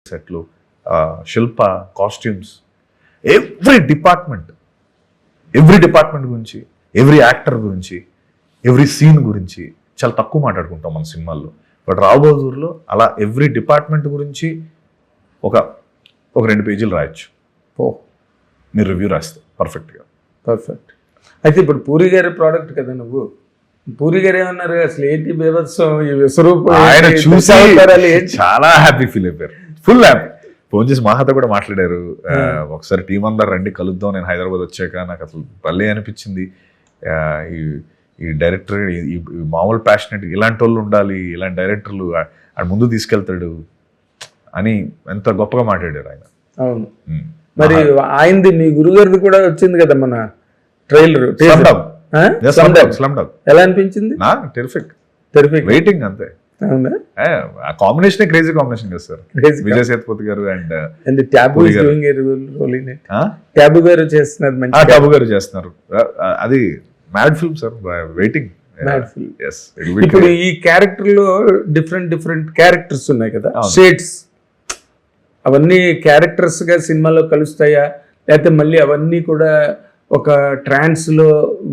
సెట్లు, శిల్ప, costumes, every department గురించి, every actor గురించి, ఎవ్రీ సీన్ గురించి చాలా తక్కువ మాట్లాడుకుంటాం మన సినిమాల్లో. బట్ రావు బహదూర్లో అలా ఎవ్రీ డిపార్ట్మెంట్ గురించి ఒక 2 పేజీలు రాయొచ్చు. మీరు రివ్యూ రాస్తే పర్ఫెక్ట్. అయితే ఇప్పుడు పూరి గారి ప్రోడక్ట్ కదా నువ్వు. పూరి గారు ఏమన్నారు అసలు ఏంటి బీభత్సం ఈ విశ్వరూపం ఆయన చూసి చాలా హ్యాపీ ఫీల్ అయిపోయారు, ఫుల్ హ్యాపీ. ఫోన్ చేసి మాహతో కూడా మాట్లాడారు, ఒకసారి టీం అందరు రండి కలుద్దాం, నేను హైదరాబాద్ వచ్చాక నాకు అసలు భలే అనిపించింది, ఈ డైరెక్టర్ ఈ మామూలు ప్యాషనెట్ ఇలాంటి వాళ్ళు ఉండాలి, ఇలాంటి డైరెక్టర్లు ఆడ ముందు తీసుకెళ్తాడు అని ఎంత గొప్పగా మాట్లాడారు ఆయన. అవును, మరి ఆయనది మీ గురుగారిది కూడా వచ్చింది కదా మన ట్రైలర్ స్లమ్ డాగ్. ఎలా అనిపించింది? టెరిఫిక్ వెయిటింగ్ అంతే. ఆ కాంబినేషన్ క్రేజీ కాంబినేషన్ కదా సార్, విజయ్ సేతుపతి గారు అండ్ టాబు గారు చేస్తున్నారు. టాబు గారు చేస్తున్నారు, అది మ్యాడ్ ఫిల్మ్ సార్, వెయిటింగ్. ఇప్పుడు ఈ క్యారెక్టర్ లో డిఫరెంట్ క్యారెక్టర్స్ ఉన్నాయి కదా, షేడ్స్, అవన్నీ క్యారెక్టర్స్ గా సినిమాలో కలుస్తాయా, లేకపోతే మళ్ళీ అవన్నీ కూడా ఒక ట్రాన్స్ లో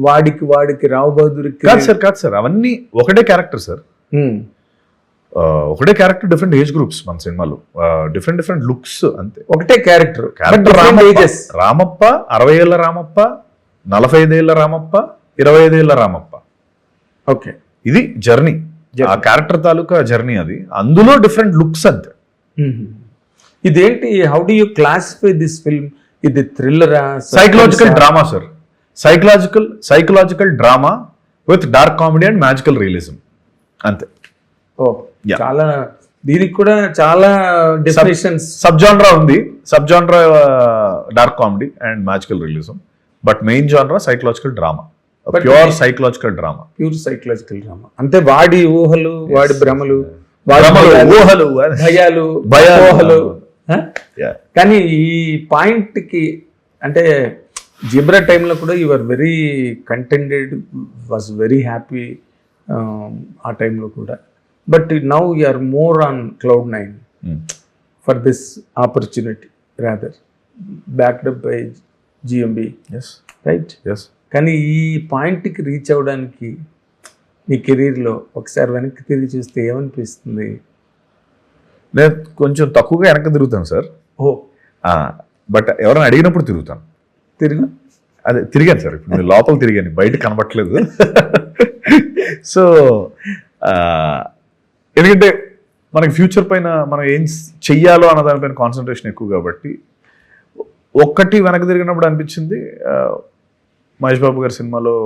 వాడికి రావు బహదూర్కి? కాదు సార్, అవన్నీ ఒకటే క్యారెక్టర్ సార్, ఒకటే క్యారెక్టర్, డిఫరెంట్ ఏజ్ గ్రూప్స్ మన సినిమాలో, డిఫరెంట్ లుక్స్, అంతే. ఒకటే క్యారెక్టర్ రామప్ప 60 ఏళ్ల రామప్ప, 45 ఏళ్ల రామప్ప, 25 ఏళ్ల రామప్ప. ఓకే, ఇది జర్నీ, ఆ క్యారెక్టర్ తాలూకా జర్నీ, అది అందులో డిఫరెంట్ లుక్స్ అంతే. ఇదేంటి, how do you classify this film? ఇది థ్రిల్లరా, psychological drama sir, psychological drama with dark comedy and magical realism, అంతే. చాలా, దీనికి కూడా చాలా డెఫినేషన్స్, సబ్ జానరా ఉంది, సబ్ జానరా dark comedy and magical realism, but main జానరా psychological drama, pure psychological drama. అంటే వాడి ఊహలు, వాడి భ్రమలు, ఊహలు, భయాలు. కానీ ఈ పాయింట్ కి అంటే జిబ్రా టైంలో కూడా you are very contented, was very happy ఆ టైంలో కూడా. But now you are more on Cloud9 for this opportunity, rather backed up by GMB, right? కానీ ఈ పాయింట్కి రీచ్ అవ్వడానికి నీ కెరీర్లో ఒకసారి వెనక్కి తిరిగి చూస్తే ఏమనిపిస్తుంది? నేను కొంచెం తక్కువగా వెనక్కి తిరుగుతాను సార్. బట్ ఎవరైనా అడిగినప్పుడు తిరుగుతాను. తిరిగాను సార్, ఇప్పుడు నేను లోపల తిరిగాను, బయట కనబట్టలేదు. సో ఎందుకంటే మనకి ఫ్యూచర్ పైన మనం ఏం చెయ్యాలో అన్న దానిపైన కాన్సన్ట్రేషన్ ఎక్కువ కాబట్టి, ఒక్కటి వెనక్కి తిరిగినప్పుడు అనిపించింది, మహేష్ బాబు గారి సినిమాలో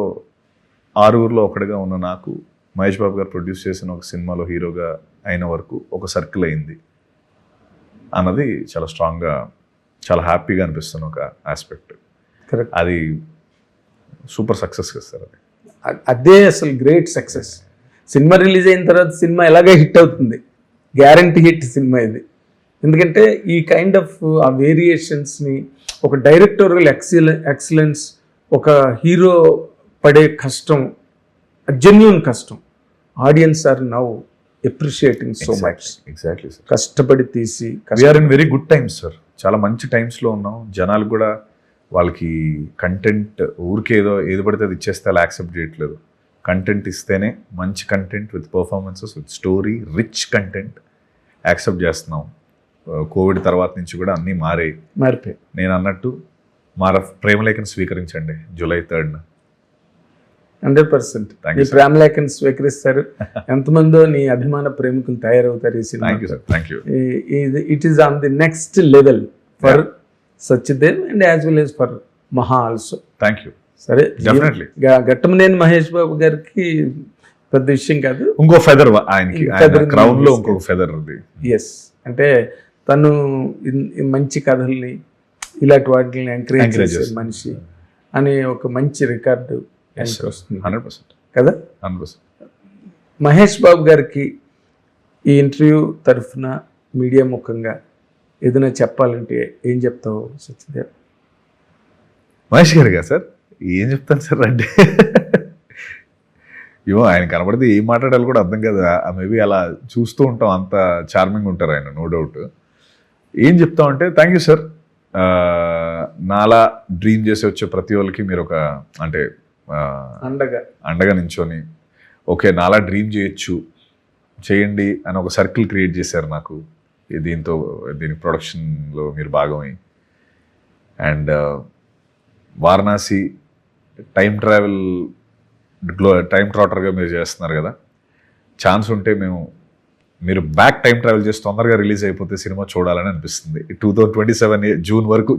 6గురిలో ఒకటిగా ఉన్న నాకు, మహేష్ బాబు గారు ప్రొడ్యూస్ చేసిన ఒక సినిమాలో హీరోగా అయిన వరకు ఒక సర్కిల్ అయింది అన్నది చాలా స్ట్రాంగ్గా, చాలా హ్యాపీగా అనిపిస్తున్న ఒక ఆస్పెక్ట్. అది సూపర్ సక్సెస్ కదా సార్, అదే అసలు గ్రేట్ సక్సెస్. సినిమా రిలీజ్ అయిన తర్వాత సినిమా ఎలాగే హిట్ అవుతుంది, గ్యారంటీ హిట్ సినిమా ఇది. ఎందుకంటే ఈ కైండ్ ఆఫ్ ఆ వేరియేషన్స్ని, ఒక డైరెక్టోరియల్ ఎక్సలెన్స్, ఒక హీరో పడే కష్టం, జెన్యూన్ కష్టం, audience are now appreciating so much. Exactly sir, కష్టపడి తీసి we are in very good times sir, చాలా మంచి టైమ్స్లో ఉన్నాం. జనాలు కూడా వాళ్ళకి కంటెంట్ ఊరికేదో ఏది పడితే అది ఇచ్చేస్తే అలా యాక్సెప్ట్ చేయట్లేదు. కంటెంట్ ఇస్తేనే, మంచి content with performances, with story, rich content accept చేస్తున్నాం. కోవిడ్ తర్వాత నుంచి కూడా అన్నీ మారిపోయి, నేను అన్నట్టు ప్రేమలేఖను స్వీకరించండి July 3rd. 100% నీ ప్రేమలేఖను స్వీకరిస్తారు. ఎంతమందో నీ అభిమాన ప్రేమికులు తయారవుతారు ఈ cinema. It is on the next level for Satyadev and as well as for మహా ఆల్సో. Thank you. సరే, ఘట్టమనేని మహేష్ బాబు గారికి పెద్ద విషయం కాదు, ఇంకో ఫెదర్ ఆయనకి, క్రౌన్ లో ఇంకొక ఫెదర్. ఎస్, అంటే తను మంచి కథల్ని, ఇలాంటి వాటిని ఎంకరేజ్ చేసే మనిషి అనే ఒక మంచి రికార్డు వస్తుంది 100% కదా. 100%. మహేష్ బాబు గారికి ఈ ఇంటర్వ్యూ తరఫున మీడియా ముఖంగా ఏదైనా చెప్పాలంటే ఏం చెప్తావు సత్యదేవ్? మహేష్ గారిగా సార్ ఏం చెప్తాను సార్ అంటే, ఏమో ఆయన కనబడితే ఏం మాట్లాడాలి కూడా అర్థం కాదు. మేబీ అలా చూస్తూ ఉంటాం, అంత చార్మింగ్ ఉంటారు ఆయన, నో డౌట్. ఏం చెప్తామంటే థ్యాంక్ యూ సార్. నాలా డ్రీమ్ చేసి వచ్చే ప్రతి వాళ్ళకి మీరు ఒక అంటే అండగా నించొని ఓకే నాలా డ్రీమ్ చేయొచ్చు చేయండి అని ఒక సర్కిల్ క్రియేట్ చేశారు నాకు. దీని ప్రొడక్షన్లో మీరు భాగమై. అండ్ వారణాసి టైం ట్రావెలర్గా మీరు చేస్తున్నారు కదా. ఛాన్స్ ఉంటే మీరు బ్యాక్ టైం ట్రావెల్ చేసి తొందరగా రిలీజ్ అయిపోతే సినిమా చూడాలని అనిపిస్తుంది. 2027 జూన్ వరకు,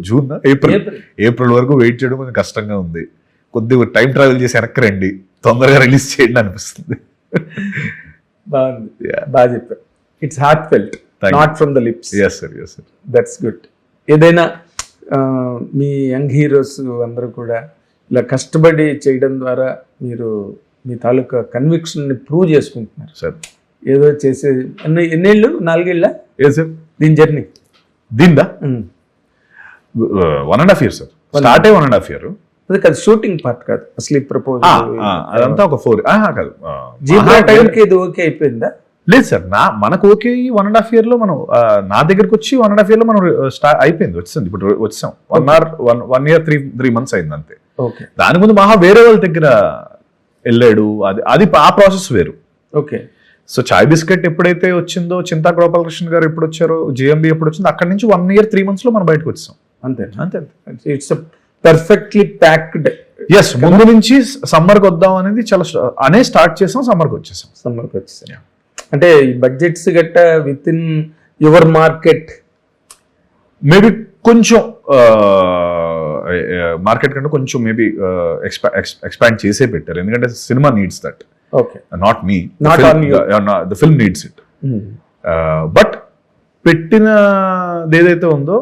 ఏప్రిల్ వరకు వెయిట్ చేయడం కొంచెం కష్టంగా ఉంది. కొద్దిగా టైం ట్రావెల్ చేసి వెనక్కి రండి, తొందరగా రిలీజ్ చేయండి అనిపిస్తుంది. బాగుంది, బాగా చెప్పారు. It's heart felt, not from the lips. yes sir. That's good. ఏదైనా మీ యంగ్ హీరోస్ అందరూ కూడా ఇలా కష్టపడి చేయడం ద్వారా మీరు మీ తాలూకా కన్విక్షన్ని ప్రూవ్ చేసుకుంటున్నారు సార్. ఏదో చేసే ఎన్నేళ్ళు, 4 ఏళ్ళ సార్ దీని జర్నీ? దీందా 1.5 years sir. స్టార్ట్ అయ్యి 1.5 years. అది కాదు, షూటింగ్ పార్ట్ కాదు అసలు. ఈ ప్రపోజల్ అదంతా ఒక 4 కాదు. జీబ్రా టైంకి ఇది ఓకే అయిపోయిందా? లేదు సార్, మనకు ఓకే 1.5 years లో మనం నా దగ్గరకు వచ్చి 1.5 years లో మనం అయిపోయింది, వచ్చింది. ఇప్పుడు వచ్చాం 1 year 3 months అయింది అంతే. ఓకే. దాని ముందు మహా వేరే వాళ్ళ దగ్గర వెళ్ళాడు. అది ఆ ప్రాసెస్ వేరు. ఓకే. సో చాయ్ బిస్కెట్ ఎప్పుడైతే వచ్చిందో, చింతా గోపాలకృష్ణ గారు ఎప్పుడు వచ్చారో, జిఎంబి ఎప్పుడు వచ్చిందో, అక్కడి నుంచి 1 year 3 months లో మనం బయటకు వచ్చాం అంతే. It's perfectly packed. ఎస్, ముందు నుంచి సమ్మర్కి వద్దాం అనేది చాలా స్టార్ట్ చేసాం, సమ్మర్కి వచ్చేసాం. అంటే ఈ బడ్జెట్స్ గట్ట with in your market maybe కొంచెం మార్కెట్ కంటే కొంచెం మేబీ ఎక్స్పాండ్ చేసే పెట్టారు. ఎందుకంటే cinema needs that. Okay. Not me, the film needs it. But పెట్టినది ఏదైతే ఉందో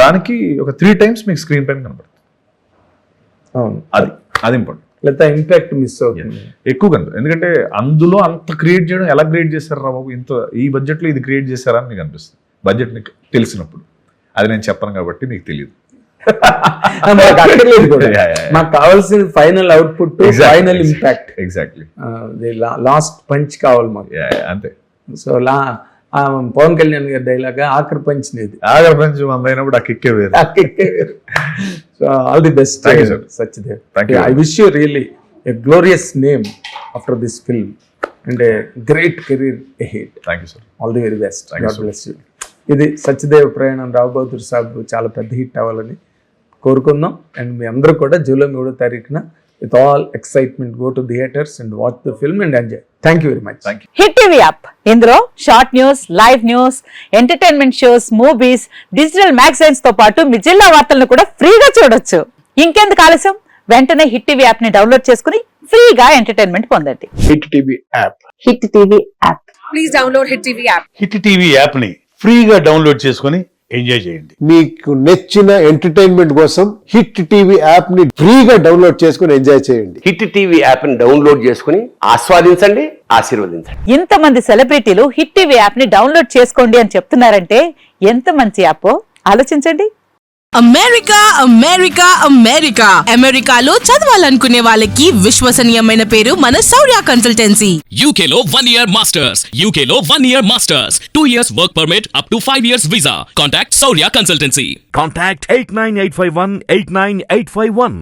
దానికి ఒక 3 times మీకు స్క్రీన్ టైం కనబడుతుంది. అవును, అది ఇంపార్టెంట్. లేదా ఇంపాక్ట్ మిస్ అవుతుంది ఎక్కువ కనుక. ఎందుకంటే అందులో అంత క్రియేట్ చేయడం ఎలా క్రియేట్ చేశారు రా బాబు, ఇంత ఈ బడ్జెట్లో ఇది క్రియేట్ చేశారా అని మీకు అనిపిస్తుంది. బడ్జెట్ నీకు తెలిసినప్పుడు. అది నేను చెప్పను కాబట్టి మీకు తెలియదు. మాకు కావాల్సిన final output, final impact. Exactly. Last punch కావాలి మాకు అంతే. సో పవన్ కళ్యాణ్ గారి డైలాగ్ ఆఖరి పంచ్ నేది. ఆఖరి పంచ్ మందైనప్పుడు ఆ కిక్కే వేరు. So all the best Satyadev. I wish you really a glorious name after this film and a great career ahead. Thank you sir. All the very best. God bless you. ఇది సత్యదేవ్ ప్రయాణం. రావు బహదూర్ సాబ్ చాలా పెద్ద hit అవ్వాలని కోరుకుందాం. And మీ అందరూ కూడా July 3వ తారీఖున with all excitement go to theaters and watch the film and enjoy. Thank you very much. Thank you. Hit TV app, ఇందులో short news, live news, entertainment shows, movies, digital magazines తో పాటు మీ జిల్లా వార్తలను కూడా ఫ్రీగా చూడొచ్చు. ఇంకెందుకు ఆలస్యం, వెంటనే హిట్ టీవీ యాప్ ని డౌన్లోడ్ చేసుకుని ఫ్రీగా ఎంటర్టైన్మెంట్ పొందండి. Hit TV app. Hit TV app. Please download Hit TV app. Hit TV app ని ఫ్రీగా డౌన్లోడ్ చేసుకొని ఎంజాయ్ చేయండి. మీకు నచ్చిన ఎంటర్టైన్మెంట్ కోసం హిట్ టీవీ యాప్ ని ఫ్రీగా డౌన్లోడ్ చేసుకుని ఎంజాయ్ చేయండి. హిట్ టీవీ యాప్ ని డౌన్లోడ్ చేసుకుని ఆస్వాదించండి, ఆశీర్వదించండి. ఇంతమంది సెలబ్రిటీలు హిట్ టీవీ యాప్ ని డౌన్లోడ్ చేసుకోండి అని చెప్తున్నారంటే ఎంత మంచి యాప్ ఆలోచించండి. అమెరికా అమెరికా అమెరికా అమెరికాలో చదవాలనుకునే వాళ్ళకి విశ్వసనీయమైన పేరు మన శౌర్య కన్సల్టెన్సీ. UK లో 1 year masters, UK లో 1 year masters, 2 years work permit up to 5 years visa. Contact Saurya Consultancy. Contact 89851 89851.